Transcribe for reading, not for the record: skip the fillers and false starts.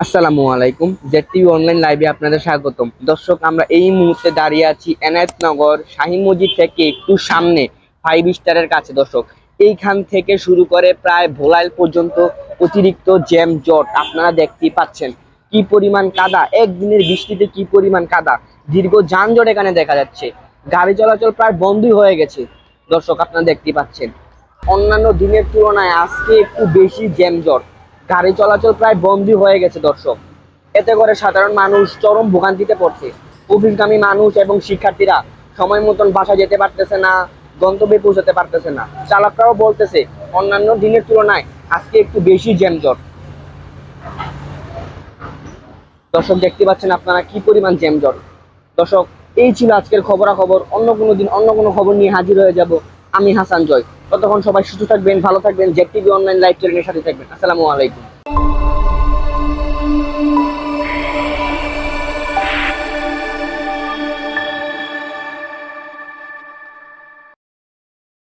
আসসালামু আলাইকুম। জেডটিভি অনলাইন লাইভে আপনাদের স্বাগতম। দর্শক, আমরা এই মুহূর্তে দাঁড়িয়ে আছি এনায়েতনগর শাহী মসজিদ থেকে একটু সামনে 5 স্টারের কাছে। দর্শক, এইখান থেকে শুরু করে প্রায় ভোলাইল পর্যন্ত অতিরিক্ত জ্যাম জট আপনারা দেখতেই পাচ্ছেন। কি পরিমাণ কাদা, একদিনের বৃষ্টিতে কি পরিমাণ কাদা, দীর্ঘ যানজট এখানে দেখা যাচ্ছে। গাড়ি চলাচল প্রায় বন্ধই হয়ে গেছে। দর্শক, আপনারা দেখতেই পাচ্ছেন অন্যান্য দিনের তুলনায় আজকে একটু বেশি জ্যাম জট, গাড়ি চলাচল প্রায় বন্ধই হয়ে গেছে। দর্শক, এতে করে সাধারণ মানুষ চরম ভোগান্তিতে পড়ছে। অফিসগামী মানুষ এবং শিক্ষার্থীরা সময় মতন বাসা যেতে পারতেছে না, গন্তব্যে পৌঁছাতে পারতেছে না। চালকরাও বলতেছে অন্যান্য দিনের তুলনায় আজকে একটু বেশি জ্যামজট। দর্শক, দেখতে পাচ্ছেন আপনারা কি পরিমাণ জ্যামজট। দর্শক, এই ছিল আজকের খবরাখবর। অন্য কোনো দিন অন্য কোনো খবর নিয়ে হাজির হয়ে যাব। আমি হাসান জয়। ততক্ষণ সবাই সুস্থ থাকবেন, ভালো থাকবেন, জেড টিভি অনলাইন লাইভ চ্যানেলের সাথে থাকবেন। আসসালামু আলাইকুম।